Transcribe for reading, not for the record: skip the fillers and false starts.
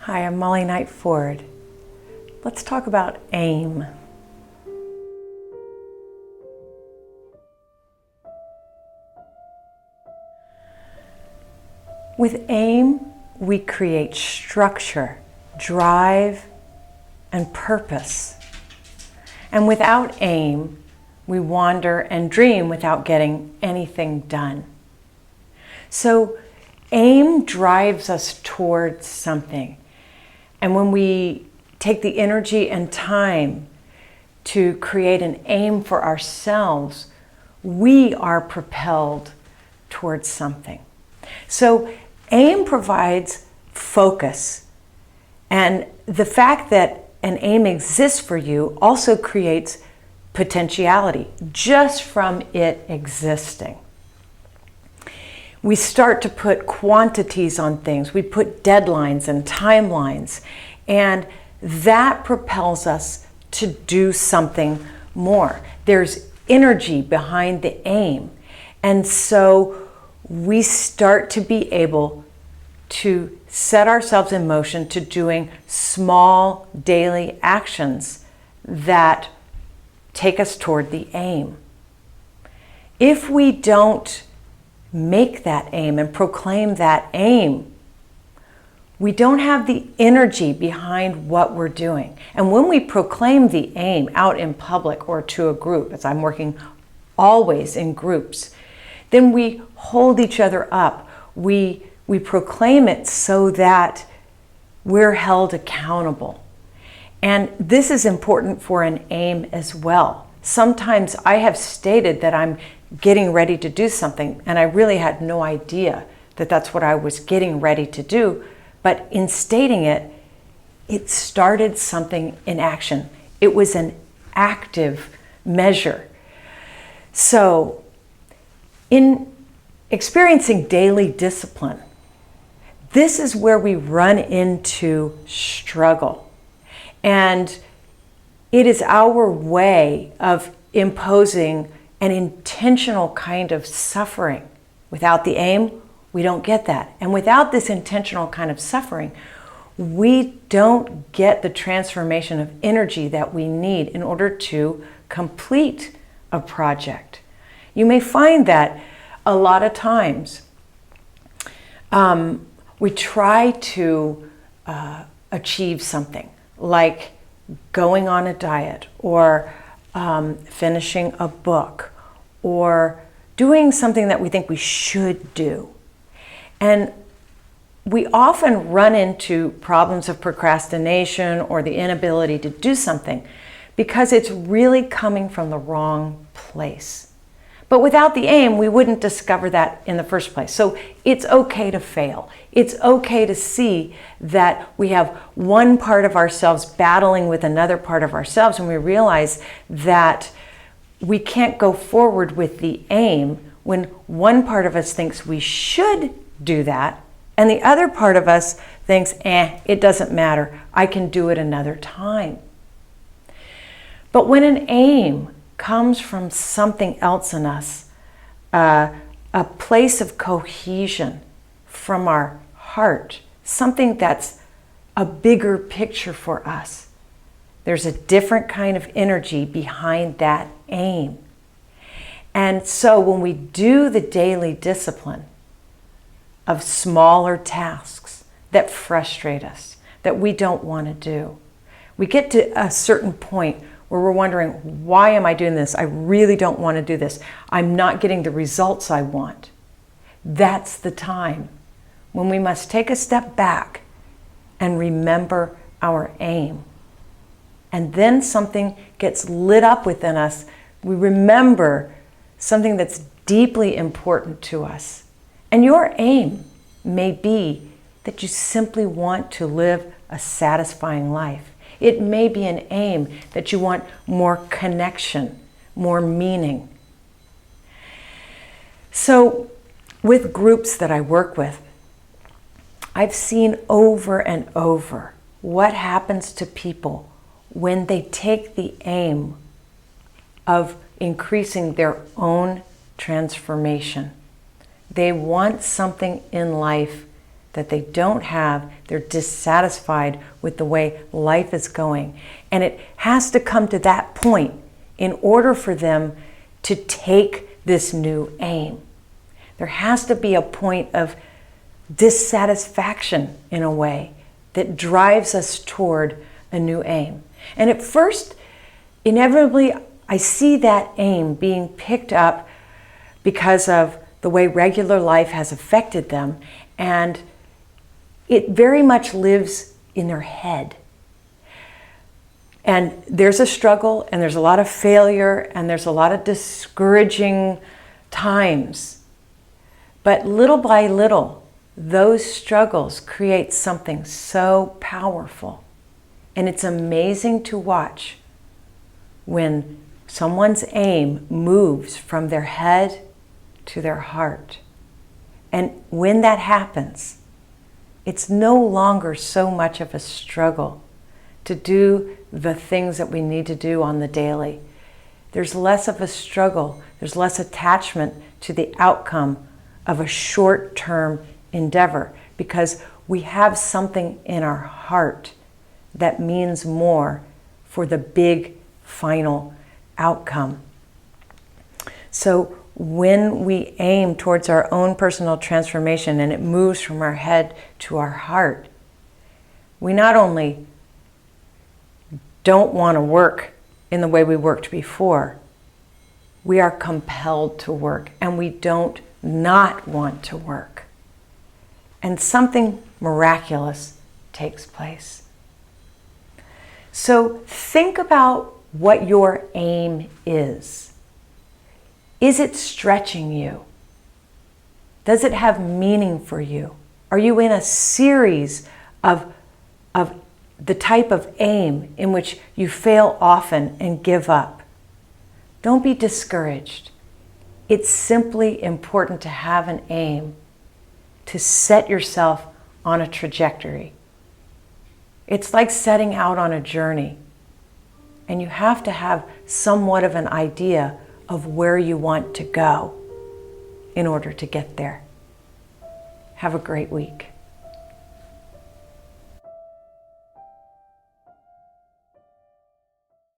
Hi, I'm Molly Knight Forde. Let's talk about aim. With aim, we create structure, drive, and purpose. And without aim, we wander and dream without getting anything done. So aim drives us towards something. And when we take the energy and time to create an aim for ourselves, we are propelled towards something. So aim provides focus. And the fact that an aim exists for you also creates potentiality just from it existing. We start to put quantities on things. We put deadlines and timelines, and that propels us to do something more. There's energy behind the aim, and so we start to be able to set ourselves in motion to doing small daily actions that take us toward the aim. If we don't make that aim and proclaim that aim, we don't have the energy behind what we're doing. And when we proclaim the aim out in public or to a group, as I'm working always in groups, then we hold each other up. We proclaim it so that we're held accountable. And this is important for an aim as well. Sometimes I have stated that I'm getting ready to do something, and I really had no idea that that's what I was getting ready to do. But in stating it, it started something in action. It was an active measure. So in experiencing daily discipline, this is where we run into struggle. And it is our way of imposing an intentional kind of suffering. Without the aim, we don't get that. And without this intentional kind of suffering, we don't get the transformation of energy that we need in order to complete a project. You may find that a lot of times we try to achieve something like going on a diet or finishing a book or doing something that we think we should do. And we often run into problems of procrastination or the inability to do something because it's really coming from the wrong place. But without the aim, we wouldn't discover that in the first place. So it's okay to fail. It's okay to see that we have one part of ourselves battling with another part of ourselves, and we realize that we can't go forward with the aim when one part of us thinks we should do that, and the other part of us thinks, it doesn't matter. I can do it another time. But when an aim comes from something else in us, a place of cohesion from our heart, something that's a bigger picture for us, there's a different kind of energy behind that aim. And so when we do the daily discipline of smaller tasks that frustrate us, that we don't want to do, we get to a certain point where we're wondering, why am I doing this? I really don't want to do this. I'm not getting the results I want. That's the time when we must take a step back and remember our aim. And then something gets lit up within us. We remember something that's deeply important to us. And your aim may be that you simply want to live a satisfying life. It may be an aim that you want more connection, more meaning. So with groups that I work with, I've seen over and over what happens to people when they take the aim of increasing their own transformation. They want something in life that they don't have. They're dissatisfied with the way life is going. And it has to come to that point in order for them to take this new aim. There has to be a point of dissatisfaction in a way that drives us toward a new aim. And at first, inevitably, I see that aim being picked up because of the way regular life has affected them, and it very much lives in their head. And there's a struggle, and there's a lot of failure, and there's a lot of discouraging times. But little by little, those struggles create something so powerful. And it's amazing to watch when someone's aim moves from their head to their heart. And when that happens, it's no longer so much of a struggle to do the things that we need to do on the daily. There's less of a struggle. There's less attachment to the outcome of a short-term endeavor, because we have something in our heart that means more for the big final outcome. So when we aim towards our own personal transformation and it moves from our head to our heart, we not only don't want to work in the way we worked before, we are compelled to work, and we don't not want to work. And something miraculous takes place. So think about what your aim is. Is it stretching you? Does it have meaning for you? Are you in a series of the type of aim in which you fail often and give up? Don't be discouraged. It's simply important to have an aim, to set yourself on a trajectory. It's like setting out on a journey, and you have to have somewhat of an idea of where you want to go in order to get there. Have a great week.